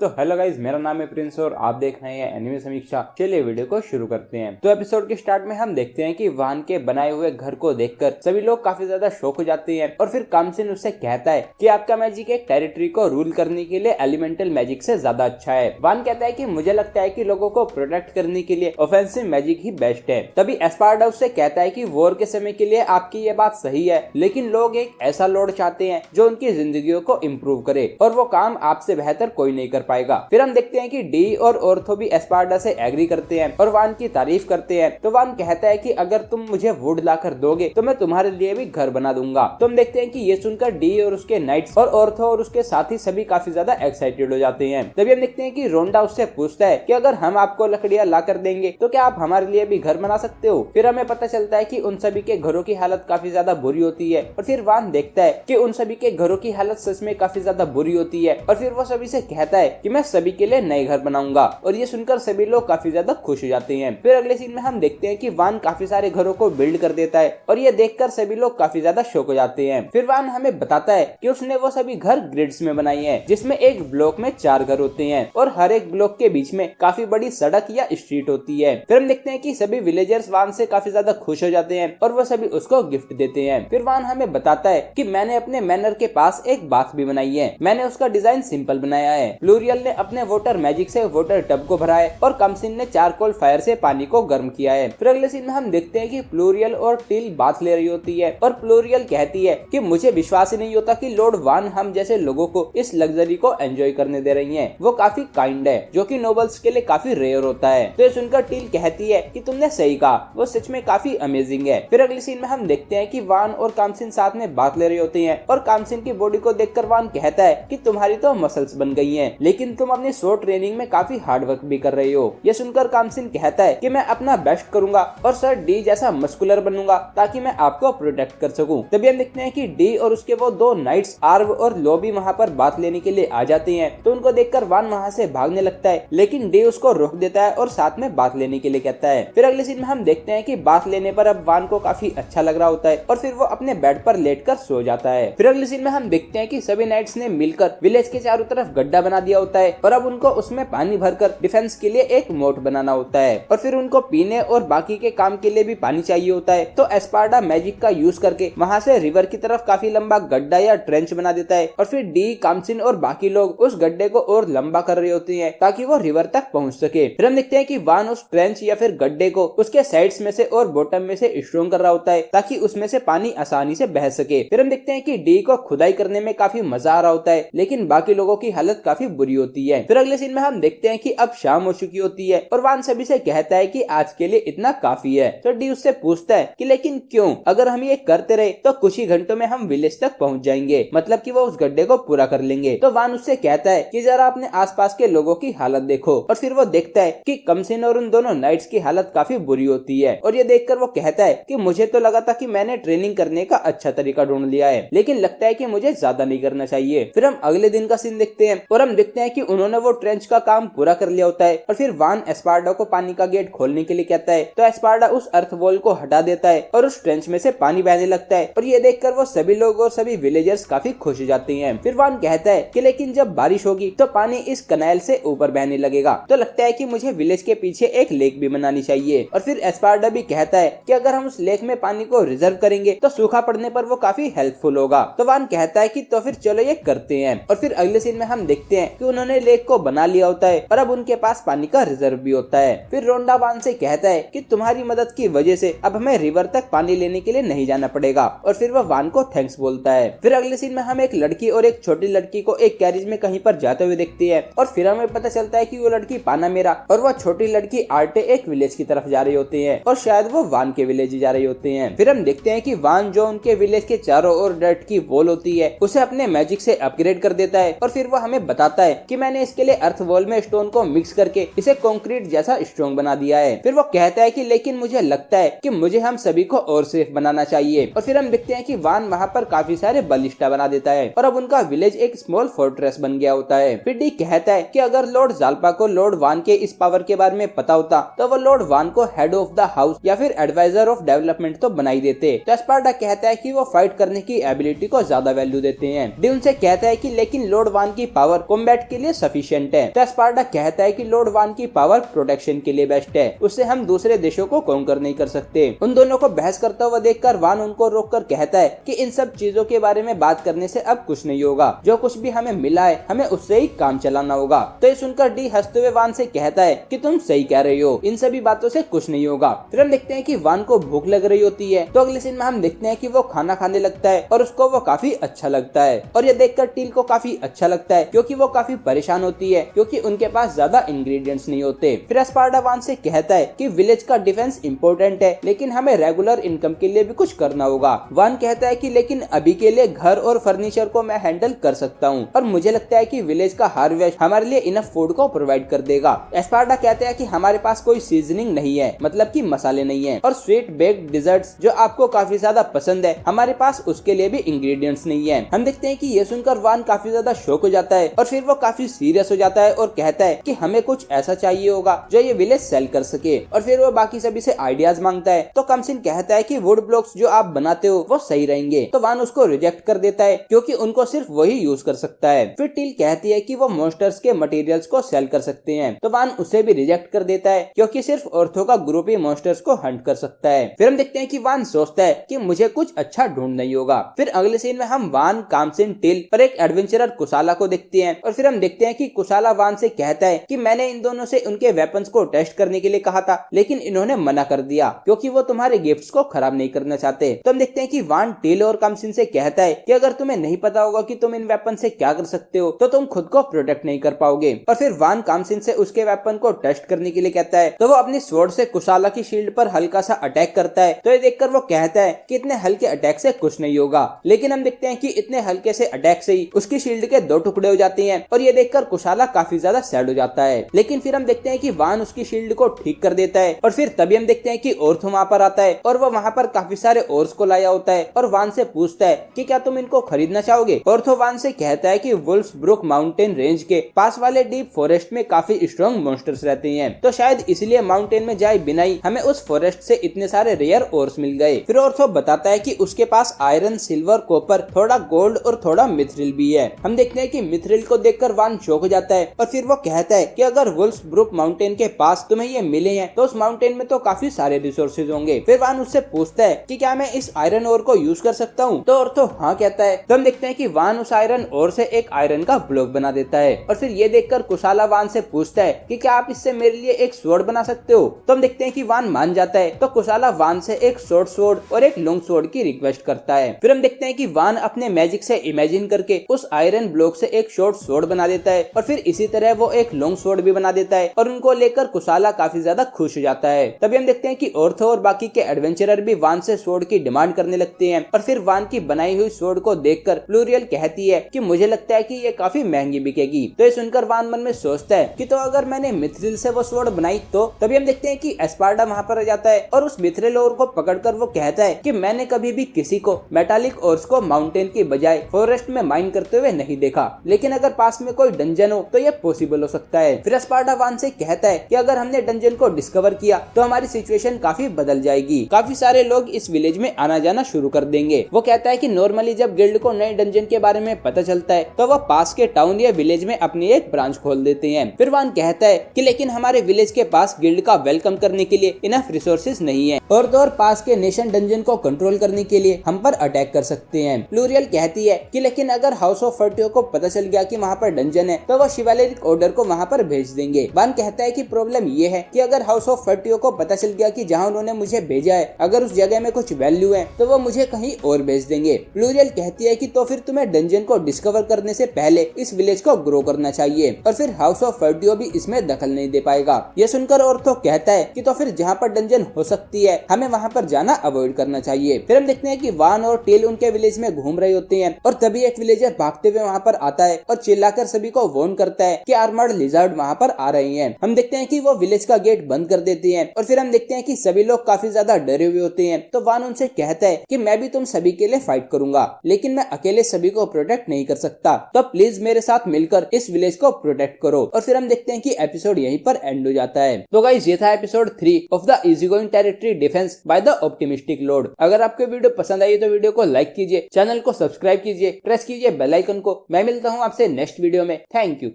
तो hello guys, मेरा नाम है प्रिंस और आप देख रहे हैं एनिमे समीक्षा। चलिए वीडियो को शुरू करते हैं। तो एपिसोड के स्टार्ट में हम देखते हैं कि वान के बनाए हुए घर को देखकर सभी लोग काफी ज्यादा शॉक हो जाते हैं और फिर कामसिन उससे कहता है कि आपका मैजिक एक टेरिटरी को रूल करने के लिए एलिमेंटल मैजिक से ज्यादा अच्छा है। वान कहता है कि मुझे लगता है कि लोगों को प्रोटेक्ट करने के लिए ऑफेंसिव मैजिक ही बेस्ट है। तभी एस्पार्डा उससे कहता है कि वॉर के समय के लिए आपकी ये बात सही है, लेकिन लोग एक ऐसा लॉर्ड चाहते हैं जो उनकी जिंदगियों को इम्प्रूव करे और वो काम आपसे बेहतर कोई नहीं कर पाएगा। फिर हम देखते हैं कि डी और ऑर्थो भी एस्पार्डा से एग्री करते हैं और वान की तारीफ करते हैं। तो वान कहता है कि अगर तुम मुझे वुड लाकर दोगे तो मैं तुम्हारे लिए भी घर बना दूंगा। तो हम देखते हैं कि ये सुनकर डी और उसके नाइट्स और ऑर्थो और उसके साथी सभी काफी ज्यादा एक्साइटेड हो जाते हैं। तभी हम देखते हैं कि रोंडा उससे पूछता है कि अगर हम आपको लकड़ियां ला कर देंगे तो क्या आप हमारे लिए भी घर बना सकते हो। फिर हमें पता चलता है कि उन सभी के घरों की हालत काफी ज्यादा बुरी होती है और फिर वान देखता है कि उन सभी के घरों की हालत सच में काफी ज्यादा बुरी होती है और फिर वो सभी से कहता है कि मैं सभी के लिए नए घर बनाऊंगा। और ये सुनकर सभी लोग काफी ज्यादा खुश हो जाते हैं। फिर अगले सीन में हम देखते हैं कि वान काफी सारे घरों को बिल्ड कर देता है और ये देखकर सभी लोग काफी ज्यादा शॉक हो जाते हैं। फिर वान हमें बताता है कि उसने वो सभी घर ग्रिड्स में बनाए हैं, जिसमें एक ब्लॉक में 4 घर होते हैं और हर एक ब्लॉक के बीच में काफी बड़ी सड़क या स्ट्रीट होती है। फिर हम देखते हैं कि सभी विलेजर्स वान से काफी ज्यादा खुश हो जाते हैं और वो सभी उसको गिफ्ट देते हैं। फिर वान हमें बताता है कि मैंने अपने मैनर के पास एक बाथ भी बनाई है। मैंने उसका डिजाइन सिंपल बनाया है। फ्लोरियल ने अपने वाटर मैजिक से वाटर टब को भरा है और कमसिन ने चारकोल फायर से पानी को गर्म किया है। फिर अगले सीन में हम देखते हैं कि फ्लोरियल और टिल बाथ ले रही होती है और फ्लोरियल कहती है कि मुझे विश्वास ही नहीं होता कि लॉर्ड वान हम जैसे लोगों को इस लग्जरी को एंजॉय करने दे रही है। वो काफी काइंड है, जो कि नोबल्स के लिए काफी रेयर होता है। तो ये सुनकर टिल कहती है कि तुमने सही कहा, वो सच में काफी अमेजिंग है। फिर अगले सीन में हम देखते हैं कि वान और कामसिन साथ में बात ले रही होती है और कामसिन की बॉडी को देखकर वान कहता है कि तुम्हारी तो मसल्स बन गई हैं, लेकिन तुम अपनी शॉर्ट ट्रेनिंग में काफी हार्ड वर्क भी कर रही हो। ये सुनकर कामसिन कहता है कि मैं अपना बेस्ट करूंगा और सर डी जैसा मस्कुलर बनूंगा ताकि मैं आपको प्रोटेक्ट कर सकूं। तभी हम देखते हैं कि डी और उसके वो 2 नाइट्स आर्व और लोबी वहां पर बात लेने के लिए आ जाते हैं। तो उनको देखकर वान वहां से भागने लगता है, लेकिन डी उसको रोक देता है और साथ में बात लेने के लिए कहता है। फिर अगले सीन में हम देखते हैं कि बात लेने पर अब वान को काफी अच्छा लग रहा होता है और फिर वो अपने बेड पर लेटकर सो जाता है। फिर अगले सीन में हम देखते हैं कि सभी नाइट्स ने मिलकर विलेज के चारों तरफ गड्ढा बना दिया होता है और अब उनको उसमें पानी भरकर डिफेंस के लिए एक मोट बनाना होता है और फिर उनको पीने और बाकी के काम के लिए भी पानी चाहिए होता है। तो एस्पार्डा मैजिक का यूज करके वहां से रिवर की तरफ काफी लंबा गड्ढा या ट्रेंच बना देता है और फिर डी, कामसिन और बाकी लोग उस गड्ढे को और लंबा कर रहे होते हैं ताकि वो रिवर तक पहुंच सके। फिर हम देखते हैं कि वान उस ट्रेंच या फिर गड्ढे को उसके साइड्स में से और बॉटम में से स्ट्रॉन्ग कर रहा होता है ताकि उसमें से पानी आसानी से बह सके। फिर हम देखते हैं कि डी को खुदाई करने में काफी मजा आ रहा होता है, लेकिन बाकी लोगों की हालत काफी बुरी होती है। फिर अगले सीन में हम देखते हैं कि अब शाम हो चुकी होती है और वान सभी से कहता है कि आज के लिए इतना काफी है। तो डी उससे पूछता है कि लेकिन क्यों, अगर हम ये करते रहे तो कुछ ही घंटों में हम विलेज तक पहुंच जाएंगे, मतलब कि वो उस गड्ढे को पूरा कर लेंगे। तो वान उससे कहता है कि जरा अपने आसपास के लोगों की हालत देखो और फिर वो देखता है कि कमसिन और उन दोनों नाइट्स की हालत काफी बुरी होती है और ये देखकर वो कहता है कि मुझे तो लगा था कि मैंने ट्रेनिंग करने का अच्छा तरीका ढूंढ लिया है, लेकिन लगता है कि मुझे ज्यादा नहीं करना चाहिए। फिर हम अगले दिन का सीन देखते हैं और हम देखते हैं कि उन्होंने वो ट्रेंच का काम पूरा कर लिया होता है और फिर वान एस्पार्डा को पानी का गेट खोलने के लिए कहता है। तो एस्पार्डा उस अर्थ वॉल को हटा देता है और उस ट्रेंच में से पानी बहने लगता है और ये देखकर वो सभी लोग और सभी विलेजर्स काफी खुश हो जाते हैं। फिर वान कहता है कि लेकिन जब बारिश होगी तो पानी इस कनाल से ऊपर बहने लगेगा, तो लगता है कि मुझे विलेज के पीछे एक लेक भी बनानी चाहिए। और फिर एस्पार्डा भी कहता है कि अगर हम उस लेक में पानी को रिजर्व करेंगे तो सूखा पड़ने पर वो काफी हेल्पफुल होगा। तो वान कहता है कि तो फिर चलो ये करते हैं। और फिर अगले सीन में हम देखते हैं कि उन्होंने लेक को बना लिया होता है और अब उनके पास पानी का रिजर्व भी होता है। फिर रोंडा वान से कहता है कि तुम्हारी मदद की वजह से अब हमें रिवर तक पानी लेने के लिए नहीं जाना पड़ेगा और फिर वह वान को थैंक्स बोलता है। फिर अगले सीन में हम एक लड़की और एक छोटी लड़की को एक कैरिज में कहीं पर जाते हुए देखते हैं और फिर हमें पता चलता है कि वो लड़की पानामेरा और वो छोटी लड़की आर्टे एक विलेज की तरफ जा रही होती है और शायद वो वान के विलेज जा रही होते हैं। फिर हम देखते हैं कि वान जो उनके विलेज के चारों ओर डर्ट की वॉल होती है उसे अपने मैजिक से अपग्रेड कर देता है और फिर वो हमें बताता है कि मैंने इसके लिए अर्थ वॉल में स्टोन को मिक्स करके इसे कंक्रीट जैसा स्ट्रॉन्ग बना दिया है। फिर वो कहता है कि लेकिन मुझे लगता है कि मुझे हम सभी को और सेफ बनाना चाहिए। और फिर हम देखते हैं कि वान वहाँ पर काफी सारे बलिष्ठा बना देता है और अब उनका विलेज एक स्मॉल फोर्ट्रेस बन गया होता है। फिर डी कहता है कि अगर लॉर्ड जाल्पा को लॉर्ड वान के इस पावर के बारे में पता होता तो वो लॉर्ड वान को हेड ऑफ द हाउस या फिर एडवाइजर ऑफ डेवलपमेंट तो बनाई देते। तो एस्पार्टा कहता है कि वो फाइट करने की एबिलिटी को ज्यादा वैल्यू देते हैं। डी उनसे कहता है कि लेकिन लॉर्ड वान की पावर कॉम्बैट थ्रेट के लिए सफिशिएंट है। तो एस्पार्टा कहता है कि लॉर्ड वान की पावर प्रोटेक्शन के लिए बेस्ट है, उससे हम दूसरे देशों को कॉन्कर नहीं कर सकते। उन दोनों को बहस करता हुआ देखकर वान उनको रोककर कहता है कि इन सब चीजों के बारे में बात करने से अब कुछ नहीं होगा, जो कुछ भी हमें मिला है हमें उससे ही काम चलाना होगा। तो ये सुनकर डी हंसते हुए वान से कहता है कि तुम सही कह रही हो, इन सभी बातों से कुछ नहीं होगा। फिर हम देखते हैं कि वान को भूख लग रही होती है, तो अगले सीन में हम देखते हैं कि वो खाना खाने लगता है और उसको वो काफी अच्छा लगता है। और ये देखकर टील को काफी अच्छा लगता है क्योंकि वो काफी परेशान होती है क्योंकि उनके पास ज्यादा इंग्रेडिएंट्स नहीं होते। फिर एस्पार्टा वान से कहता है कि विलेज का डिफेंस इम्पोर्टेंट है लेकिन हमें रेगुलर इनकम के लिए भी कुछ करना होगा। वान कहता है कि लेकिन अभी के लिए घर और फर्नीचर को मैं हैंडल कर सकता हूँ और मुझे लगता है कि विलेज का हार्वेस्ट हमारे लिए इनफ फूड को प्रोवाइड कर देगा। एस्पार्टा कहता है कि हमारे पास कोई सीजनिंग नहीं है, मतलब कि मसाले नहीं है, और स्वीट बेक्ड डिजर्ट्स जो आपको काफी ज्यादा पसंद है हमारे पास उसके लिए भी इंग्रेडिएंट्स नहीं है। हम देखते हैं कि ये सुनकर वान काफी ज्यादा शॉक हो जाता है और फिर वो काफी सीरियस हो जाता है और कहता है कि हमें कुछ ऐसा चाहिए होगा जो ये विलेज सेल कर सके। और फिर वो बाकी सभी से आइडियाज मांगता है। तो कमसिन कहता है कि वुड ब्लॉक्स जो आप बनाते हो वो सही रहेंगे। तो वान उसको रिजेक्ट कर देता है क्योंकि उनको सिर्फ वही यूज कर सकता है। फिर टील कहती है कि वो मॉन्स्टर्स के मटेरियल्स को सेल कर सकते हैं। तो वान उसे भी रिजेक्ट कर देता है क्योंकि सिर्फ ऑर्थो का ग्रुप ही मॉन्स्टर्स को हंट कर सकता है। फिर हम देखते हैं कि वान सोचता है कि मुझे कुछ अच्छा ढूंढना ही होगा। फिर अगले सीन में हम वान, कामसिन, टिल और एक एडवेंचरर कुसाला को देखते हैं। और फिर हम देखते हैं कि कुसाला वान से कहता है कि मैंने इन दोनों से उनके वेपन्स को टेस्ट करने के लिए कहा था लेकिन इन्होंने मना कर दिया क्योंकि वो तुम्हारे गिफ्ट्स को खराब नहीं करना चाहते। तो हम देखते हैं कि वान टिल और कामसिन से कहता है कि अगर तुम्हें नहीं पता होगा कि तुम इन वेपन से क्या कर सकते हो तो तुम खुद को प्रोटेक्ट नहीं कर पाओगे। और फिर वान कामसिन से उसके वेपन को टेस्ट करने के लिए कहता है। तो वो अपनी स्वॉर्ड से कुसाला की शील्ड पर हल्का सा अटैक करता है। तो ये देखकर वो कहता है कि इतने हल्के अटैक से कुछ नहीं होगा, लेकिन हम देखते हैं कि इतने हल्के से अटैक से ही उसकी शील्ड के 2 टुकड़े हो जाते हैं। और ये देखकर कुसाला काफी ज्यादा सैड हो जाता है। लेकिन फिर हम देखते हैं कि वान उसकी शील्ड को ठीक कर देता है। और फिर तभी हम देखते हैं कि ऑर्थो वहां पर आता है और वो वहां पर काफी सारे ओर्स को लाया होता है और वान से पूछता है कि क्या तुम इनको खरीदना चाहोगे। ऑर्थो वान से कहता है कि वुल्फ्स ब्रुक माउंटेन रेंज के पास वाले डीप फॉरेस्ट में काफी स्ट्रॉन्ग मॉन्स्टर्स रहते हैं, तो शायद इसलिए माउंटेन में जाए बिना ही हमें उस फॉरेस्ट से इतने सारे रेयर ओर्स मिल गए। फिर ऑर्थो बताता है कि उसके पास आयरन, सिल्वर, कॉपर, थोड़ा गोल्ड और थोड़ा मिथ्रिल भी है। हम देखते हैं कि मिथ्रिल को देखकर वान शॉक हो जाता है और फिर वो कहता है कि अगर वुल्फ्स ब्रुक माउंटेन के पास तुम्हें ये मिले हैं तो उस माउंटेन में तो काफी सारे रिसोर्सेज होंगे। फिर वान उससे पूछता है कि क्या मैं इस आयरन ओर को यूज कर सकता हूँ, तो ऑर्थो हाँ कहता है। तो हम देखते हैं कि वान उस आयरन ओर से एक आयरन का ब्लॉक बना देता है। और फिर ये देखकर कुशाला वान से पूछता है कि क्या आप इससे मेरे लिए एक स्वॉर्ड बना सकते हो। तो हम देखते हैं कि वान मान जाता है। तो कुशाला वान से एक शॉर्ट स्वॉर्ड और एक लॉन्ग स्वॉर्ड की रिक्वेस्ट करता है। फिर हम देखते हैं कि वान अपने मैजिक से इमेजिन करके उस आयरन ब्लॉक से एक शॉर्ट स्वॉर्ड बना देता है और फिर इसी तरह वो एक लॉन्ग स्वॉर्ड भी बना देता है और उनको लेकर कुशाला काफी ज्यादा खुश हो जाता है। तभी हम देखते हैं कि ऑर्थो और बाकी के एडवेंचरर भी वान से स्वॉर्ड की डिमांड करने लगते हैं। और फिर वान की बनाई हुई स्वॉर्ड को देखकर प्लूरियल कहती है कि मुझे लगता है कि ये काफी महंगी बिकेगी। तो ये सुनकर वान मन में सोचता है कि तो अगर मैंने मिथ्रिल से वो स्वॉर्ड बनाई तो। तभी हम देखते हैं कि एस्पार्टा वहां पर आ जाता है और उस मिथ्रिल ओर को पकड़कर वो कहता है कि मैंने कभी भी किसी को मेटालिक ओर्स को माउंटेन की बजाय फॉरेस्ट में माइन करते हुए नहीं देखा, लेकिन अगर पास में कोई डंजन हो तो ये पॉसिबल हो सकता है। फिर एस्पार्टा वान से कहता है कि अगर हमने डंजन को डिस्कवर किया तो हमारी सिचुएशन काफी बदल जाएगी, काफी सारे लोग इस विलेज में आना जाना शुरू कर देंगे। वो कहता है कि नॉर्मली जब गिल्ड को नए डंजन के बारे में पता चलता है तो वो पास के टाउन या विलेज में अपनी एक ब्रांच खोल देते हैं। फिर वान कहता है कि लेकिन हमारे विलेज के पास गिल्ड का वेलकम करने के लिए इनफ रिसोर्सेज नहीं है और तो और पास के नेशन डंजन को कंट्रोल करने के लिए हम पर अटैक कर सकते हैं। प्लूरियल कहती है कि लेकिन अगर हाउस ऑफ फर्टियो को पता चल गया कि वहाँ पर डंजन है तो वो शिवालिक ऑर्डर को वहाँ पर भेज देंगे। वान कहता है कि प्रॉब्लम ये है कि अगर हाउस ऑफ फर्टियो को पता चल गया कि जहाँ उन्होंने मुझे भेजा है अगर उस जगह में कुछ वैल्यू है तो वो मुझे कहीं और भेज देंगे। प्लूरियल कहती है कि तो फिर तुम्हें डंजन को डिस्कवर करने से पहले इस विलेज को ग्रो करना चाहिए और फिर हाउस ऑफ फर्टियो भी इसमें दखल नहीं दे पाएगा। ये सुनकर ऑर्थो कहता है कि तो फिर जहाँ पर डंजन हो सकती है हमें वहाँ पर जाना अवॉइड करना चाहिए। फिर हम देखते हैं कि वान और टेल उनके विलेज में घूम रहे होते हैं और तभी एक विलेजर भागते हुए वहाँ पर आता है और चिल्लाकर सभी को वार्न करता है कि आर्मर्ड लिजर्ड वहाँ पर आ रही हैं। हम देखते हैं कि वो विलेज का गेट बंद कर देते हैं और फिर हम देखते हैं कि सभी लोग काफी ज्यादा डरे हुए होते हैं। तो वान उनसे कहता है कि मैं भी तुम सभी के लिए फाइट करूंगा, लेकिन मैं अकेले सभी को प्रोटेक्ट नहीं कर सकता, तो प्लीज मेरे साथ मिलकर इस विलेज को प्रोटेक्ट करो। और फिर हम देखते हैं कि एपिसोड यहीं पर एंड हो जाता है। तो गाइस ये था episode 3 of the easy going territory defence by the optimistic Lord. अगर आपको वीडियो पसंद आई तो वीडियो को लाइक कीजिए, चैनल को सब्सक्राइब कीजिए, प्रेस कीजिए बेल आइकन को। मैं मिलता हूँ आपसे नेक्स्ट वीडियो में। Thank you.